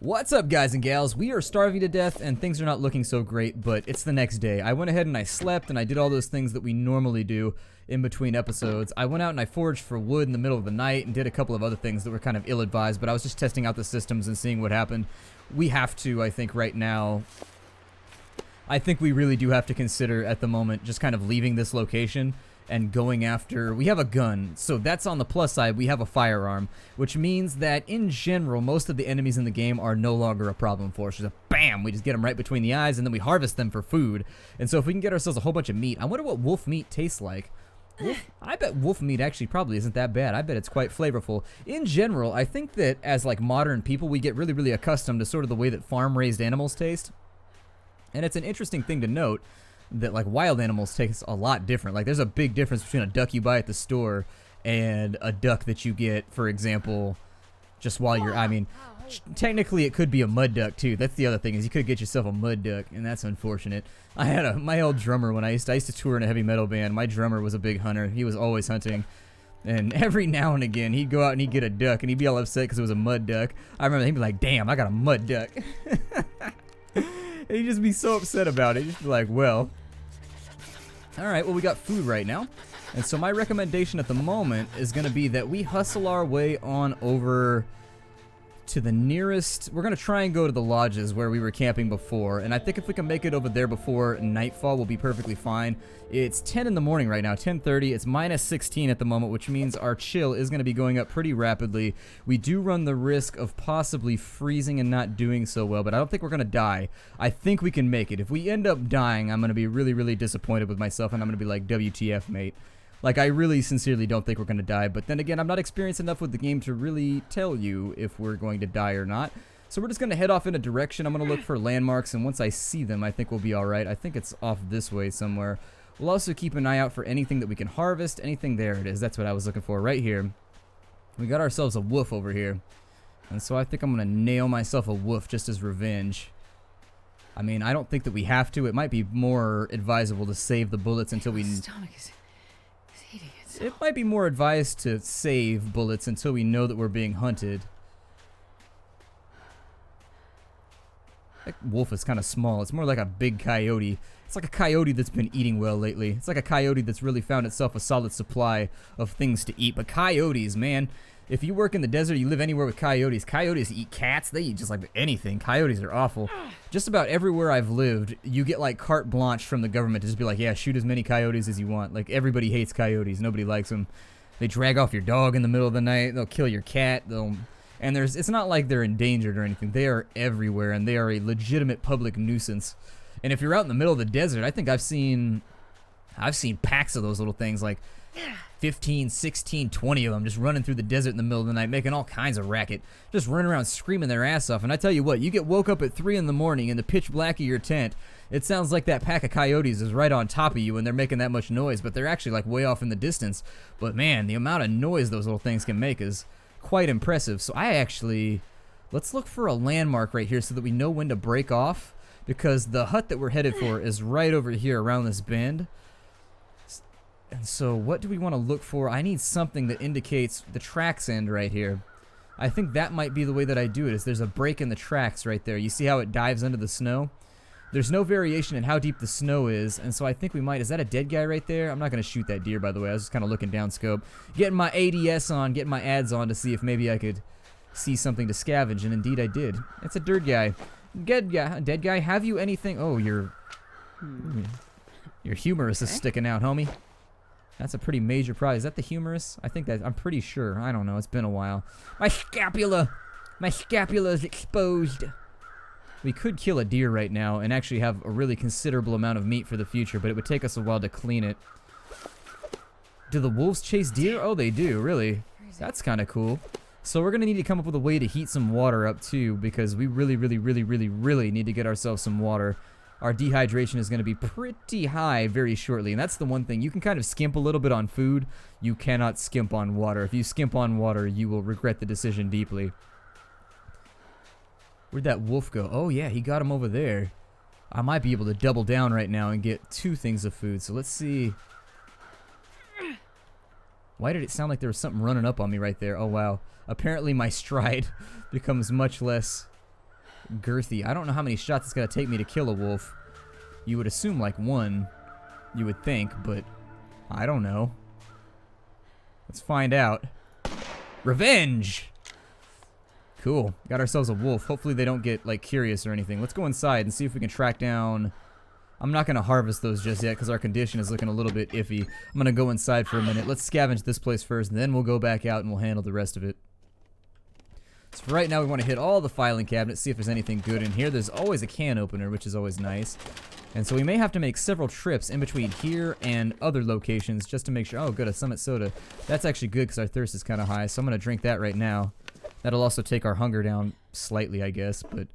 What's up, guys and gals? We are starving to death and things are not looking so great, but it's the next day. I went ahead and I slept and I did all those things that we normally do in between episodes. I went out and I foraged for wood in the middle of the night and did a couple of other things that were kind of ill-advised, but I was just testing out the systems and seeing what happened. We have to, I think right now, I think we really do have to consider at the moment just kind of leaving this location and going after, we have a gun, so that's on the plus side. We have a firearm, which means that in general most of the enemies in the game are no longer a problem for us. Just bam, we just get them right between the eyes and then we harvest them for food. And so if we can get ourselves a whole bunch of meat, I wonder what wolf meat tastes like. I bet wolf meat actually probably isn't that bad. I bet it's quite flavorful. In general, I think that as like modern people, we get really accustomed to sort of the way that farm-raised animals taste. And it's an interesting thing to note that like wild animals taste a lot different. Like there's a big difference between a duck you buy at the store and a duck that you get, for example, just while you're, I mean, technically it could be a mud duck too. That's the other thing, is you could get yourself a mud duck, and that's unfortunate. I had my old drummer when I used to tour in a heavy metal band. My drummer was a big hunter. He was always hunting. And every now and again, he'd go out and he'd get a duck, and he'd be all upset because it was a mud duck. I remember he'd be like, damn, I got a mud duck. And he'd just be so upset about it. He'd just be like, well, alright, well, we got food right now. And so my recommendation at the moment is going to be that we hustle our way on over to the nearest. We're going to try and go to the lodges where we were camping before. And I think if we can make it over there before nightfall, we'll be perfectly fine. It's 10 in the morning right now, 10:30. It's minus 16 at the moment, which means our chill is going to be going up pretty rapidly. We do run the risk of possibly freezing and not doing so well, but I don't think we're going to die. I think we can make it. If we end up dying, I'm going to be really disappointed with myself, and I'm going to be like, WTF, mate. Like, I really sincerely don't think we're going to die, but then again, I'm not experienced enough with the game to really tell you if we're going to die or not. So we're just going to head off in a direction. I'm going to look for landmarks, and once I see them, I think we'll be alright. I think it's off this way somewhere. We'll also keep an eye out for anything that we can harvest. Anything, there it is. That's what I was looking for right here. We got ourselves a wolf over here. And so I think I'm going to nail myself a wolf just as revenge. I mean, I don't think that we have to. It might be more advisable to save the bullets until we... It might be more advised to save bullets until we know that we're being hunted. That wolf is kind of small. It's more like a big coyote. It's like a coyote that's been eating well lately. It's like a coyote that's really found itself a solid supply of things to eat. But coyotes, man, if you work in the desert, you live anywhere with coyotes. Coyotes eat cats. They eat just like anything. Coyotes are awful. Just about everywhere I've lived, you get like carte blanche from the government to just be like, yeah, shoot as many coyotes as you want. Like, everybody hates coyotes. Nobody likes them. They drag off your dog in the middle of the night. They'll kill your cat. And it's not like they're endangered or anything. They are everywhere, and they are a legitimate public nuisance. And if you're out in the middle of the desert, I think I've seen packs of those little things, like 15, 16, 20 of them just running through the desert in the middle of the night, making all kinds of racket, just running around screaming their ass off. And I tell you what, you get woke up at 3 in the morning in the pitch black of your tent, it sounds like that pack of coyotes is right on top of you and they're making that much noise, but they're actually like way off in the distance. But man, the amount of noise those little things can make is quite impressive. So let's look for a landmark right here so that we know when to break off, because the hut that we're headed for is right over here around this bend. And so what do we want to look for? I need something that indicates the tracks end right here. I think that might be the way that I do it, is there's a break in the tracks right there. You see how it dives under the snow? There's no variation in how deep the snow is, and so I think we might... Is that a dead guy right there? I'm not going to shoot that deer, by the way. I was just kind of looking down scope. Getting my ADS on, getting my ads on to see if maybe I could see something to scavenge, and indeed I did. It's a dirt guy. Dead guy. Have you anything... Oh, your humerus is sticking out, homie. That's a pretty major prize. Is that the humerus? I think that... I'm pretty sure. I don't know. It's been a while. My scapula! My scapula is exposed. We could kill a deer right now and actually have a really considerable amount of meat for the future, but it would take us a while to clean it. Do the wolves chase deer? Oh, they do, really. That's kind of cool. So we're going to need to come up with a way to heat some water up, too, because we really need to get ourselves some water. Our dehydration is going to be pretty high very shortly, and that's the one thing. You can kind of skimp a little bit on food. You cannot skimp on water. If you skimp on water, you will regret the decision deeply. Where'd that wolf go? Oh, yeah, he got him over there. I might be able to double down right now and get 2 things of food, so let's see. Why did it sound like there was something running up on me right there? Oh, wow. Apparently my stride becomes much less girthy. I don't know how many shots it's gonna take me to kill a wolf. You would assume like one, you would think, but I don't know. Let's find out. Revenge! Cool. Got ourselves a wolf. Hopefully they don't get, like, curious or anything. Let's go inside and see if we can track down... I'm not going to harvest those just yet because our condition is looking a little bit iffy. I'm going to go inside for a minute. Let's scavenge this place first, and then we'll go back out and we'll handle the rest of it. So for right now, we want to hit all the filing cabinets, see if there's anything good in here. There's always a can opener, which is always nice. And so we may have to make several trips in between here and other locations just to make sure... Oh, good, a Summit Soda. That's actually good because our thirst is kind of high, so I'm going to drink that right now. That'll also take our hunger down slightly, I guess, but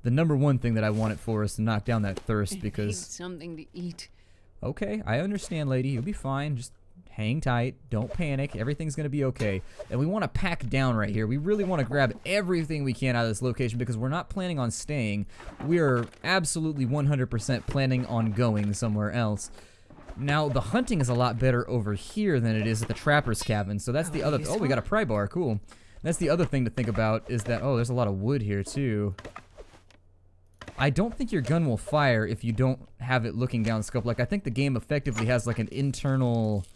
the number one thing that I want it for is to knock down that thirst because... I need something to eat. Okay, I understand, lady. You'll be fine. Just hang tight. Don't panic. Everything's going to be okay. And we want to pack down right here. We really want to grab everything we can out of this location because we're not planning on staying. We are absolutely 100% planning on going somewhere else. Now, the hunting is a lot better over here than it is at the Trapper's Cabin, so that's the other... Oh, we got a pry bar. Cool. That's the other thing to think about is that... Oh, there's a lot of wood here, too. I don't think your gun will fire if you don't have it looking down scope. Like, I think the game effectively has, like, an internal...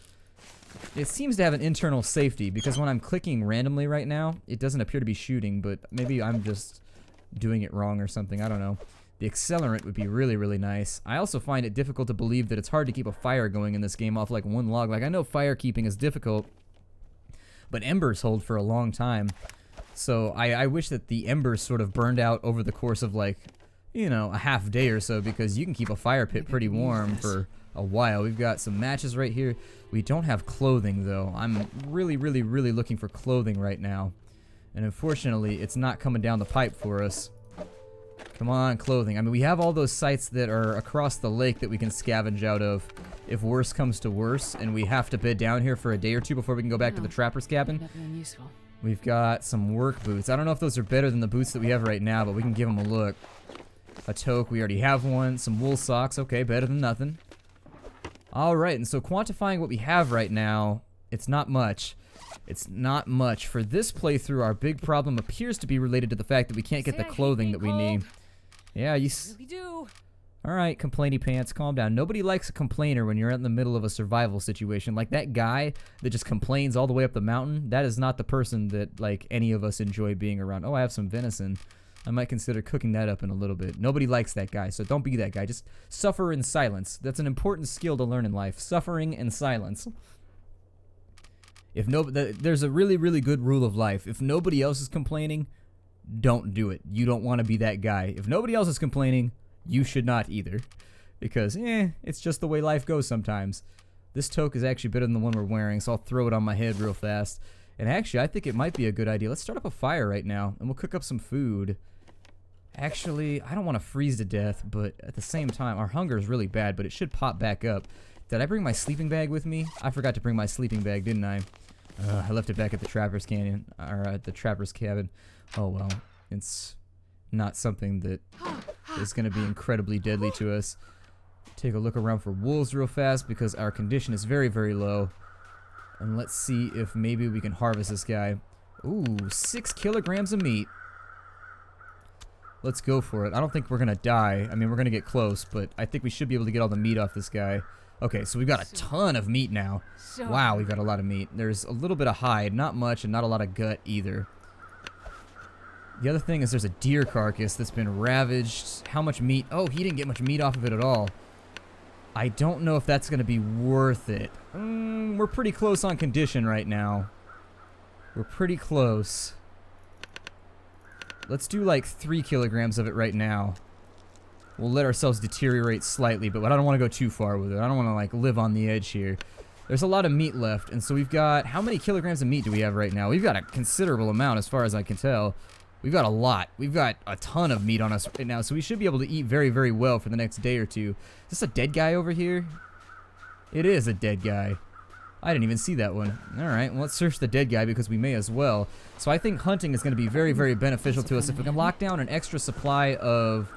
It seems to have an internal safety, because when I'm clicking randomly right now, it doesn't appear to be shooting, but maybe I'm just doing it wrong or something. I don't know. The accelerant would be really, really nice. I also find it difficult to believe that it's hard to keep a fire going in this game off, like, one log. Like, I know fire keeping is difficult, but embers hold for a long time. So I wish that the embers sort of burned out over the course of, like, you know, a half day or so, because you can keep a fire pit pretty warm for a while. We've got some matches right here. We don't have clothing, though. I'm really, really, really looking for clothing right now. And unfortunately, it's not coming down the pipe for us. Come on, clothing. I mean, we have all those sites that are across the lake that we can scavenge out of if worse comes to worse, and we have to bed down here for a day or two before we can go back to the Trapper's Cabin. We've got some work boots. I don't know if those are better than the boots that we have right now, but we can give them a look. A toque, we already have one. Some wool socks, okay, better than nothing. Alright, and so quantifying what we have right now, it's not much. It's not much. For this playthrough, our big problem appears to be related to the fact that we can't get the clothing that we need. Yeah, you do. Alright, complainy pants, calm down. Nobody likes a complainer when you're in the middle of a survival situation. Like that guy that just complains all the way up the mountain, that is not the person that, like, any of us enjoy being around. Oh, I have some venison. I might consider cooking that up in a little bit. Nobody likes that guy, so don't be that guy. Just suffer in silence. That's an important skill to learn in life. Suffering in silence. If there's a really, really good rule of life. If nobody else is complaining, don't do it. You don't want to be that guy. If nobody else is complaining, you should not either. Because, it's just the way life goes sometimes. This toque is actually better than the one we're wearing, so I'll throw it on my head real fast. And actually, I think it might be a good idea. Let's start up a fire right now, and we'll cook up some food. Actually, I don't want to freeze to death, but at the same time, our hunger is really bad, but it should pop back up. Did I bring my sleeping bag with me? I forgot to bring my sleeping bag, didn't I? I left it back at the Trapper's Canyon, or at the Trapper's Cabin. Oh well, it's not something that is going to be incredibly deadly to us. Take a look around for wolves real fast, because our condition is very, very low. And let's see if maybe we can harvest this guy. Ooh, 6 kilograms of meat. Let's go for it. I don't think we're going to die. I mean, we're going to get close, but I think we should be able to get all the meat off this guy. Okay, so we've got a ton of meat now. Wow, we've got a lot of meat. There's a little bit of hide, not much, and not a lot of gut either. The other thing is there's a deer carcass that's been ravaged. How much meat? Oh, he didn't get much meat off of it at all. I don't know if that's going to be worth it. We're pretty close on condition right now. We're pretty close. Let's do like 3 kilograms of it right now. We'll let ourselves deteriorate slightly, but I don't want to go too far with it. I don't want to, like, live on the edge here. There's a lot of meat left, and so we've got... How many kilograms of meat do we have right now? We've got a considerable amount as far as I can tell. We've got a lot. We've got a ton of meat on us right now, so we should be able to eat very, very well for the next day or two. Is this a dead guy over here? It is a dead guy. I didn't even see that one. Alright, well, let's search the dead guy because we may as well. So I think hunting is going to be very, very beneficial to us. If we can lock down an extra supply of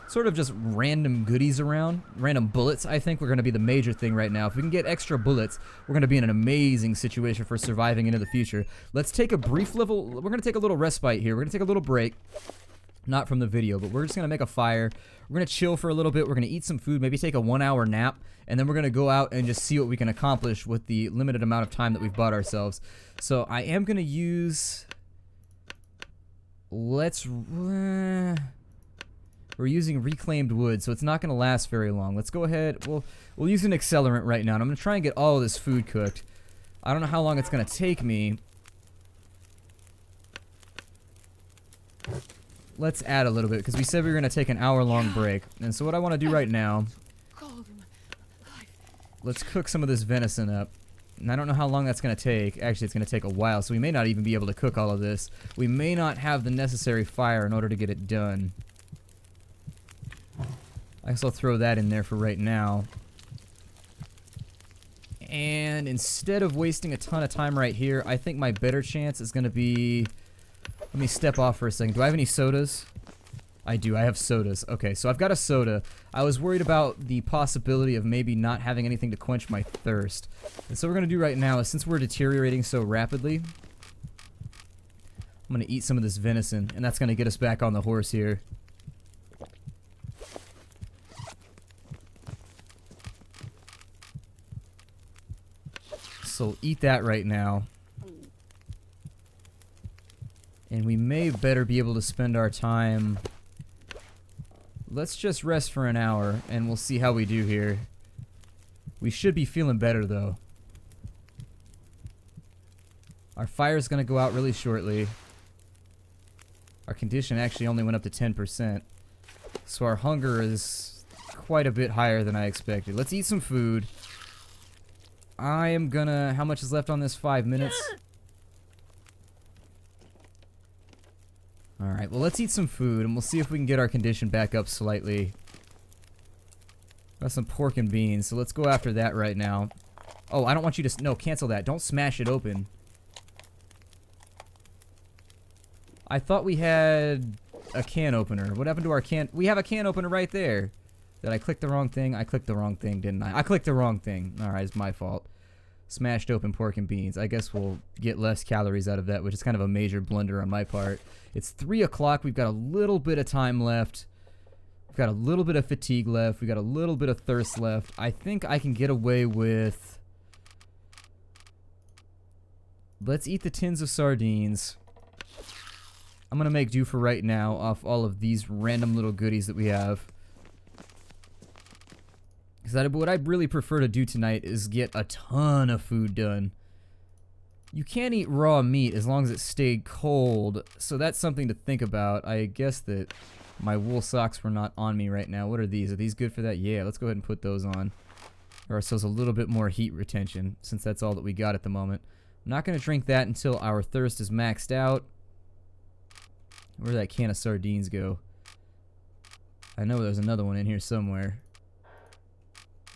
sort of just random goodies around, random bullets, I think we're going to be the major thing right now. If we can get extra bullets, we're going to be in an amazing situation for surviving into the future. Let's take a brief we're going to take a little respite here. We're going to take a little break. Not from the video, but we're just going to make a fire. We're going to chill for a little bit. We're going to eat some food, maybe take a 1-hour nap, and then we're going to go out and just see what we can accomplish with the limited amount of time that we've bought ourselves. So I am going to use... we're using reclaimed wood, so it's not going to last very long. Let's go ahead. We'll use an accelerant right now, and I'm going to try and get all of this food cooked. I don't know how long it's going to take me. Let's add a little bit, because we said we were going to take an hour-long break. And so what I want to do right now, let's cook some of this venison up. And I don't know how long that's going to take. Actually, it's going to take a while, so we may not even be able to cook all of this. We may not have the necessary fire in order to get it done. I guess I'll throw that in there for right now. And instead of wasting a ton of time right here, I think my better chance is going to be... Let me step off for a second. Do I have any sodas? I do. I have sodas. Okay, so I've got a soda. I was worried about the possibility of maybe not having anything to quench my thirst. And so what we're going to do right now is, since we're deteriorating so rapidly, I'm going to eat some of this venison, and that's going to get us back on the horse here. So eat that right now. And we may better be able to spend our time... Let's just rest for an hour, and we'll see how we do here. We should be feeling better, though. Our fire's going to go out really shortly. Our condition actually only went up to 10%. So our hunger is quite a bit higher than I expected. Let's eat some food. I am gonna... How much is left on this? 5 minutes? Alright, well, let's eat some food, and we'll see if we can get our condition back up slightly. Got some pork and beans, so let's go after that right now. Oh, I don't want you to... No, cancel that. Don't smash it open. I thought we had a can opener. What happened to our can... We have a can opener right there. Did I click the wrong thing? I clicked the wrong thing, didn't I? I clicked the wrong thing. Alright, it's my fault. Smashed open pork and beans. I guess we'll get less calories out of that, which is kind of a major blunder on my part. It's 3 o'clock. We've got a little bit of time left. We've got a little bit of fatigue left. We've got a little bit of thirst left. I think I can get away with... Let's eat the tins of sardines. I'm going to make do for right now off all of these random little goodies that we have. Because what I'd really prefer to do tonight is get a ton of food done. You can't eat raw meat as long as it stayed cold, so that's something to think about. I guess that my wool socks were not on me right now. What are these? Are these good for that? Yeah, let's go ahead and put those on. Or ourselves a little bit more heat retention, since that's all that we got at the moment. I'm not going to drink that until our thirst is maxed out. Where'd that can of sardines go? I know there's another one in here somewhere.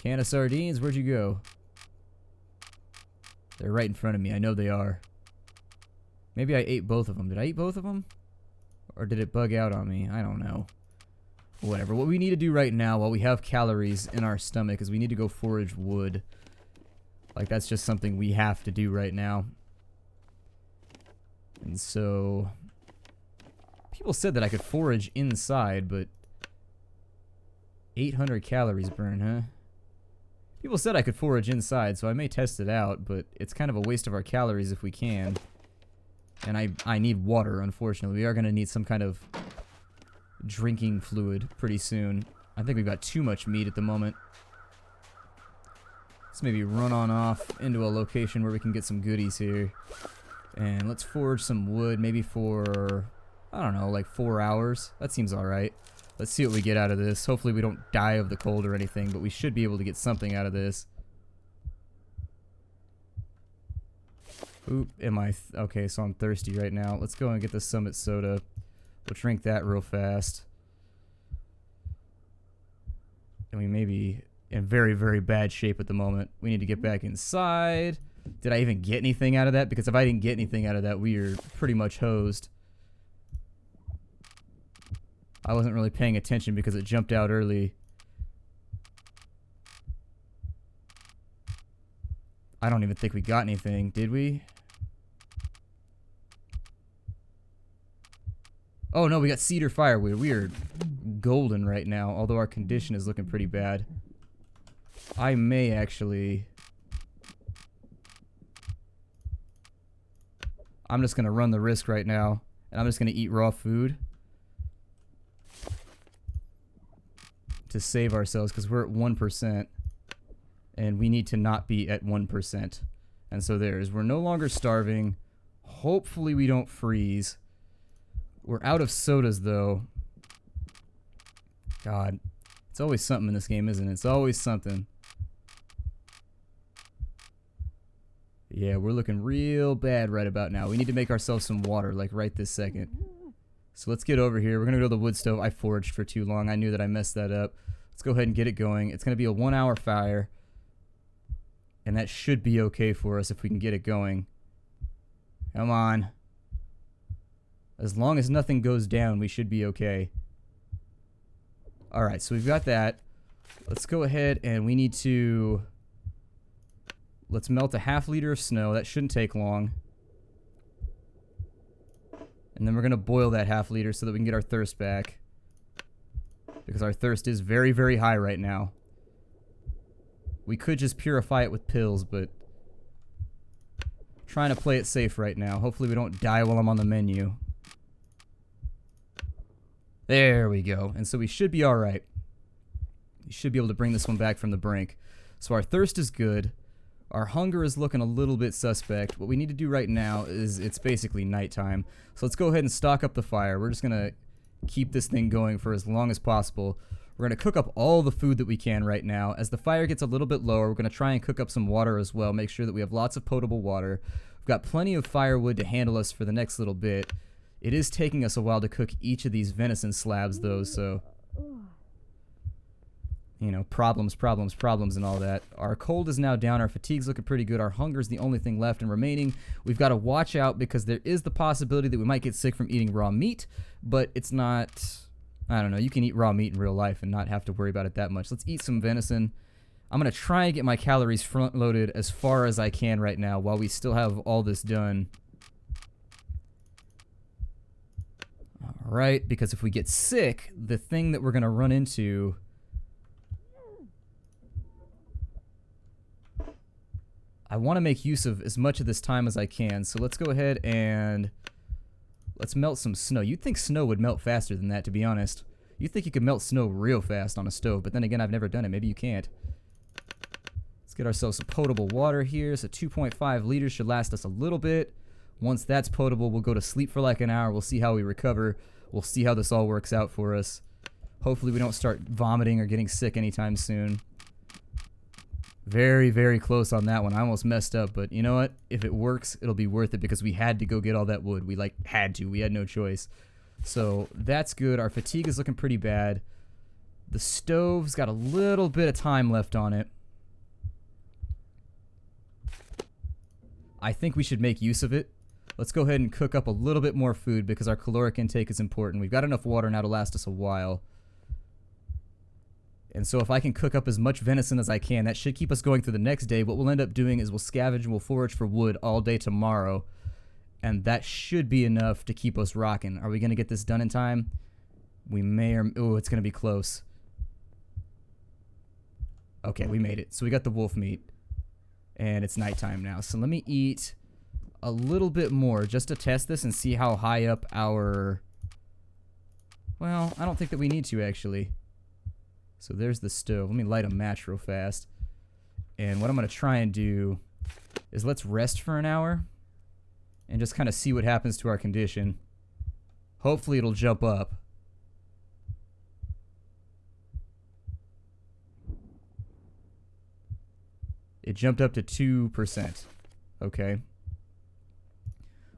Can of sardines, where'd you go? They're right in front of me. I know they are. Maybe I ate both of them. Did I eat both of them? Or did it bug out on me? I don't know. Whatever. What we need to do right now while we have calories in our stomach is we need to go forage wood. Like, that's just something we have to do right now. And so... People said that I could forage inside, but... 800 calories burn, huh? People said I could forage inside, so I may test it out, but it's kind of a waste of our calories if we can. And I need water, unfortunately. We are going to need some kind of drinking fluid pretty soon. I think we've got too much meat at the moment. Let's maybe run on off into a location where we can get some goodies here. And let's forage some wood, maybe for, I don't know, like 4 hours. That seems alright. Let's see what we get out of this. Hopefully we don't die of the cold or anything, but we should be able to get something out of this. Oop, okay, so I'm thirsty right now. Let's go and get the Summit Soda. We'll drink that real fast. And we may be in very, very bad shape at the moment. We need to get back inside. Did I even get anything out of that? Because if I didn't get anything out of that, we are pretty much hosed. I wasn't really paying attention because it jumped out early. I don't even think we got anything, did we? Oh no, we got cedar firewood. We are golden right now, although our condition is looking pretty bad. I may actually... I'm just gonna run the risk right now, and I'm just gonna eat raw food to save ourselves, because we're at 1%, and we need to not be at 1%. And so we're no longer starving. Hopefully we don't freeze. We're out of sodas, though. God, it's always something in this game, isn't it? It's always something. Yeah, we're looking real bad right about now. We need to make ourselves some water, like right this second. So let's get over here. We're gonna go to the wood stove. I foraged for too long. I knew that I messed that up. Let's go ahead and get it going. It's gonna be a 1-hour fire. And that should be okay for us if we can get it going. Come on. As long as nothing goes down, we should be okay. Alright, so we've got that. Let's go ahead and we need to... Let's melt a ½ liter of snow. That shouldn't take long. And then we're going to boil that ½ liter so that we can get our thirst back. Because our thirst is very, very high right now. We could just purify it with pills, but... trying to play it safe right now. Hopefully we don't die while I'm on the menu. There we go. And so we should be alright. We should be able to bring this one back from the brink. So our thirst is good. Our hunger is looking a little bit suspect. What we need to do right now is it's basically nighttime. So let's go ahead and stock up the fire. We're just going to keep this thing going for as long as possible. We're going to cook up all the food that we can right now. As the fire gets a little bit lower, we're going to try and cook up some water as well. Make sure that we have lots of potable water. We've got plenty of firewood to handle us for the next little bit. It is taking us a while to cook each of these venison slabs, though, so... you know, problems and all that. Our cold is now down. Our fatigue's looking pretty good. Our hunger's the only thing left and remaining. We've got to watch out because there is the possibility that we might get sick from eating raw meat, but it's not... I don't know. You can eat raw meat in real life and not have to worry about it that much. Let's eat some venison. I'm going to try and get my calories front-loaded as far as I can right now while we still have all this done. Alright, because if we get sick, the thing that we're going to run into... I want to make use of as much of this time as I can, so let's go ahead and let's melt some snow. You'd think snow would melt faster than that, to be honest. You'd think you could melt snow real fast on a stove, but then again, I've never done it. Maybe you can't. Let's get ourselves some potable water here. So 2.5 liters should last us a little bit. Once that's potable, we'll go to sleep for like an hour. We'll see how we recover. We'll see how this all works out for us. Hopefully we don't start vomiting or getting sick anytime soon. Very, very close on that one. I almost messed up, but you know what? If it works, it'll be worth it because we had to go get all that wood. We, like, had to. We had no choice. So, that's good. Our fatigue is looking pretty bad. The stove's got a little bit of time left on it. I think we should make use of it. Let's go ahead and cook up a little bit more food because our caloric intake is important. We've got enough water now to last us a while. And so if I can cook up as much venison as I can, that should keep us going through the next day. What we'll end up doing is we'll scavenge and we'll forage for wood all day tomorrow. And that should be enough to keep us rocking. Are we going to get this done in time? We may or... oh, it's going to be close. Okay, we made it. So we got the wolf meat. And it's nighttime now. So let me eat a little bit more just to test this and see how high up our... well, I don't think that we need to, actually. So there's the stove. Let me light a match real fast. And what I'm going to try and do is let's rest for an hour and just kind of see what happens to our condition. Hopefully it'll jump up. It jumped up to 2%. Okay.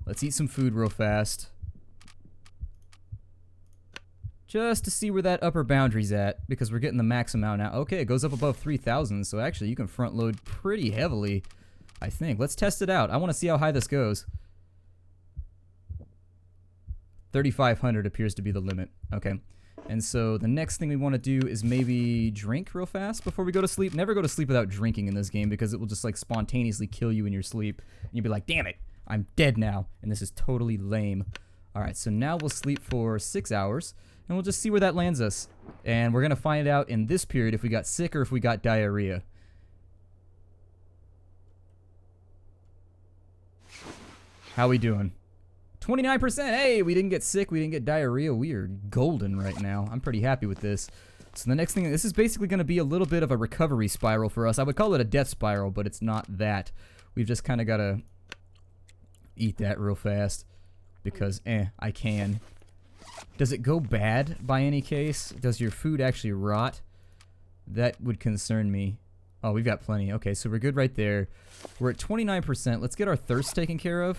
Let's eat some food real fast. Just to see where that upper boundary's at, because we're getting the max amount now. Okay, it goes up above 3,000, so actually you can front load pretty heavily, I think. Let's test it out. I want to see how high this goes. 3,500 appears to be the limit. Okay. And so the next thing we want to do is maybe drink real fast before we go to sleep. Never go to sleep without drinking in this game because it will just like spontaneously kill you in your sleep. And you'll be like, damn it, I'm dead now. And this is totally lame. Alright, so now we'll sleep for 6 hours, and we'll just see where that lands us. And we're going to find out in this period if we got sick or if we got diarrhea. How we doing? 29%! Hey, we didn't get sick, we didn't get diarrhea. We are golden right now. I'm pretty happy with this. So the next thing, this is basically going to be a little bit of a recovery spiral for us. I would call it a death spiral, but it's not that. We've just kind of got to eat that real fast. Because, I can. Does it go bad by any case? Does your food actually rot? That would concern me. Oh, we've got plenty. Okay, so we're good right there. We're at 29%. Let's get our thirst taken care of.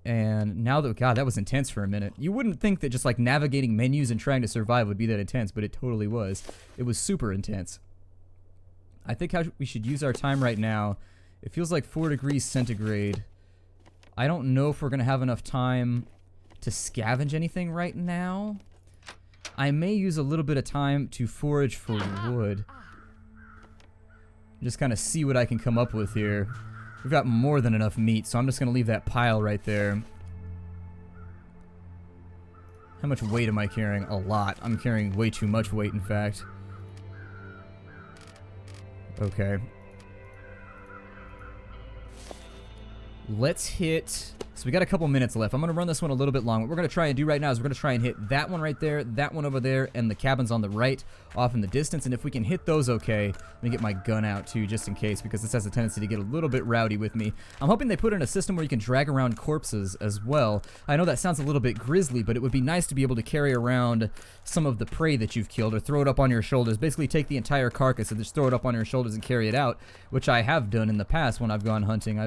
And now that, God, that was intense for a minute. You wouldn't think that just like navigating menus and trying to survive would be that intense, but it totally was. It was super intense. I think how we should use our time right now. It feels like 4 degrees centigrade. I don't know if we're going to have enough time to scavenge anything right now. I may use a little bit of time to forage for wood. Just kind of see what I can come up with here. We've got more than enough meat, so I'm just going to leave that pile right there. How much weight am I carrying? A lot. I'm carrying way too much weight, in fact. Okay. Let's hit... So we got a couple minutes left. I'm going to run this one a little bit long. What we're going to try and do right now is we're going to try and hit that one right there, that one over there, and the cabins on the right off in the distance. And if we can hit those okay, let me get my gun out too, just in case, because this has a tendency to get a little bit rowdy with me. I'm hoping they put in a system where you can drag around corpses as well. I know that sounds a little bit grisly, but it would be nice to be able to carry around some of the prey that you've killed or throw it up on your shoulders. Basically take the entire carcass and just throw it up on your shoulders and carry it out, which I have done in the past when I've gone hunting.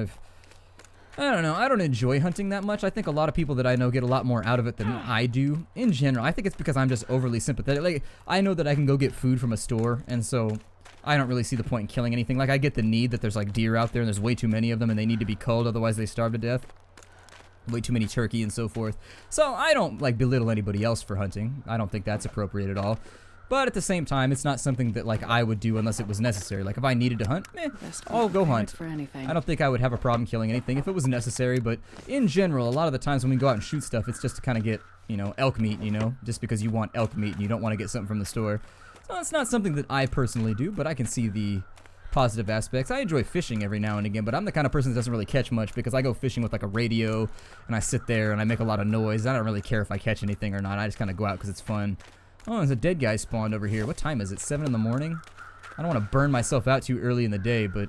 I don't know, I don't enjoy hunting that much. I think a lot of people that I know get a lot more out of it than I do in general. I think it's because I'm just overly sympathetic. Like, I know that I can go get food from a store, and so I don't really see the point in killing anything. Like, I get the need that there's like deer out there and there's way too many of them and they need to be culled, otherwise they starve to death. Way too many turkey and so forth. So I don't like belittle anybody else for hunting. I don't think that's appropriate at all. But at the same time, it's not something that like I would do unless it was necessary. Like if I needed to hunt, I'll go hunt. For anything. I don't think I would have a problem killing anything if it was necessary, but in general, a lot of the times when we go out and shoot stuff, it's just to kind of get, you know, elk meat, you know, just because you want elk meat and you don't want to get something from the store. So it's not something that I personally do, but I can see the positive aspects. I enjoy fishing every now and again, but I'm the kind of person that doesn't really catch much because I go fishing with like a radio and I sit there and I make a lot of noise. I don't really care if I catch anything or not. I just kind of go out because it's fun. Oh, there's a dead guy spawned over here. What time is it? 7 in the morning? I don't want to burn myself out too early in the day, but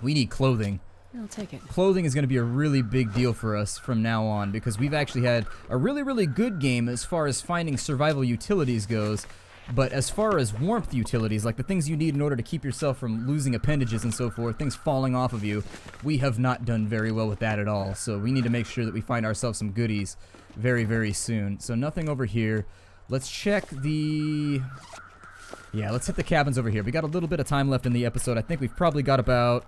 we need clothing. I'll take it. Clothing is going to be a really big deal for us from now on because we've actually had a really, really good game as far as finding survival utilities goes. But as far as warmth utilities, like the things you need in order to keep yourself from losing appendages and so forth, things falling off of you, we have not done very well with that at all. So we need to make sure that we find ourselves some goodies very, very soon. So nothing over here. Let's check the... Yeah, let's hit the cabins over here. We got a little bit of time left in the episode. I think we've probably got about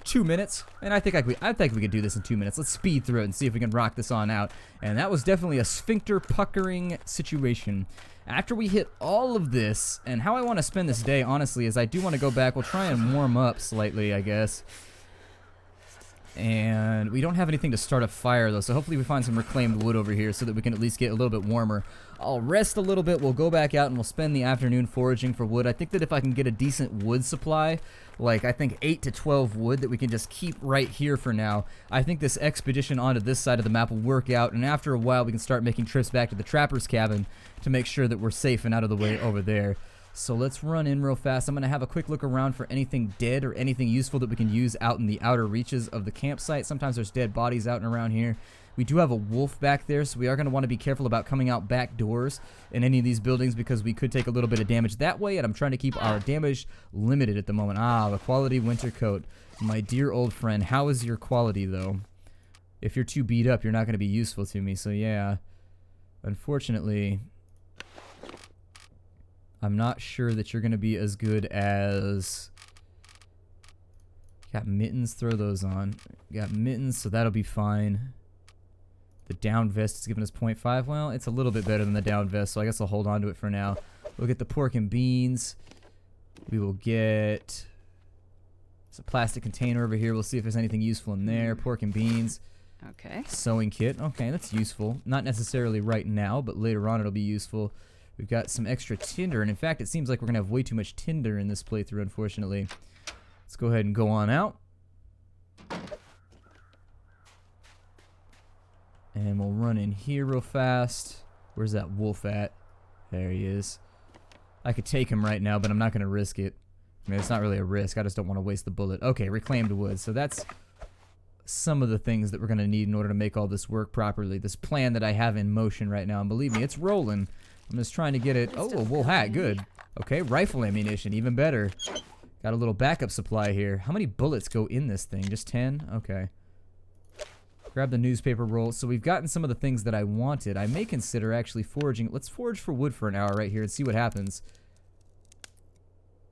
2 minutes. And I think we could do this in 2 minutes. Let's speed through it and see if we can rock this on out. And that was definitely a sphincter puckering situation. After we hit all of this, and how I want to spend this day, honestly, is I do want to go back. We'll try and warm up slightly, I guess. And we don't have anything to start a fire, though, so hopefully we find some reclaimed wood over here so that we can at least get a little bit warmer. I'll rest a little bit, we'll go back out, and we'll spend the afternoon foraging for wood. I think that if I can get a decent wood supply, like I think 8 to 12 wood that we can just keep right here for now, I think this expedition onto this side of the map will work out, and after a while we can start making trips back to the trapper's cabin to make sure that we're safe and out of the way over there. So let's run in real fast. I'm going to have a quick look around for anything dead or anything useful that we can use out in the outer reaches of the campsite. Sometimes there's dead bodies out and around here. We do have a wolf back there, so we are going to want to be careful about coming out back doors in any of these buildings because we could take a little bit of damage that way, and I'm trying to keep our damage limited at the moment. Ah, the quality winter coat. My dear old friend, how is your quality, though? If you're too beat up, you're not going to be useful to me, so yeah. Unfortunately... I'm not sure that you're going to be as good as... Got mittens, throw those on. Got mittens, so that'll be fine. The down vest is giving us 0.5. Well, it's a little bit better than the down vest, so I guess I'll hold on to it for now. We'll get the pork and beans. We will get... There's a plastic container over here. We'll see if there's anything useful in there. Pork and beans. Okay. Sewing kit. Okay, that's useful. Not necessarily right now, but later on it'll be useful. We've got some extra tinder, and in fact, it seems like we're going to have way too much tinder in this playthrough, unfortunately. Let's go ahead and go on out. And we'll run in here real fast. Where's that wolf at? There he is. I could take him right now, but I'm not going to risk it. I mean, it's not really a risk. I just don't want to waste the bullet. Okay, reclaimed wood. So that's some of the things that we're going to need in order to make all this work properly. This plan that I have in motion right now. And believe me, it's rolling. I'm just trying to get it. Oh, a wool hat. Good. Okay, rifle ammunition. Even better. Got a little backup supply here. How many bullets go in this thing? Just 10? Okay. Grab the newspaper roll. So we've gotten some of the things that I wanted. I may consider actually foraging. Let's forage for wood for an hour right here and see what happens.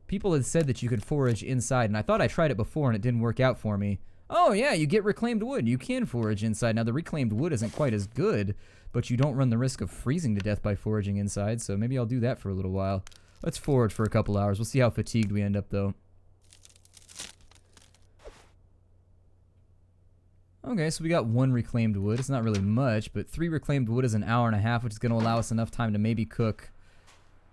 People had said that you could forage inside, and I thought I tried it before and it didn't work out for me. Oh yeah, you get reclaimed wood. You can forage inside. Now the reclaimed wood isn't quite as good, but you don't run the risk of freezing to death by foraging inside, so maybe I'll do that for a little while. Let's forage for a couple hours. We'll see how fatigued we end up though. Okay, so we got 1 reclaimed wood. It's not really much, but 3 reclaimed wood is an hour and a half, which is going to allow us enough time to maybe cook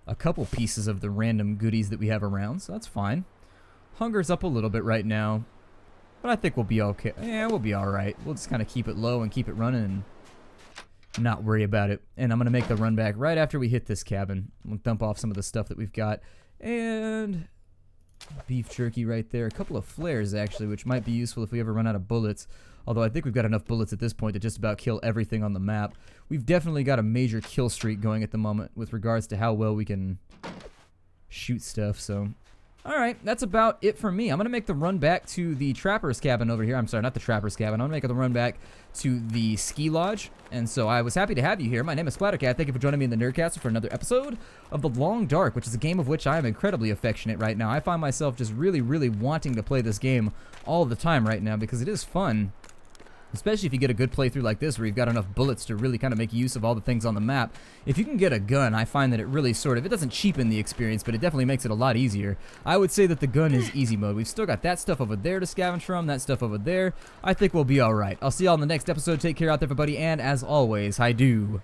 a couple pieces of the random goodies that we have around, so that's fine. Hunger's up a little bit right now, but I think we'll be okay. Yeah, we'll be alright. We'll just kind of keep it low and keep it running and not worry about it. And I'm going to make the run back right after we hit this cabin. We'll dump off some of the stuff that we've got. And beef jerky right there. A couple of flares, actually, which might be useful if we ever run out of bullets. Although I think we've got enough bullets at this point to just about kill everything on the map. We've definitely got a major kill streak going at the moment with regards to how well we can shoot stuff, so... Alright, that's about it for me. I'm going to make the run back to the trapper's cabin over here. I'm sorry, not the trapper's cabin. I'm going to make the run back to the ski lodge. And so I was happy to have you here. My name is Splattercat. Thank you for joining me in the Nerdcastle for another episode of The Long Dark, which is a game of which I am incredibly affectionate right now. I find myself just really, really wanting to play this game all the time right now because it is fun. Especially if you get a good playthrough like this where you've got enough bullets to really kind of make use of all the things on the map. If you can get a gun, I find that it really it doesn't cheapen the experience, but it definitely makes it a lot easier. I would say that the gun is easy mode. We've still got that stuff over there to scavenge from, that stuff over there. I think we'll be alright. I'll see y'all in the next episode. Take care out there, everybody, and as always, I do.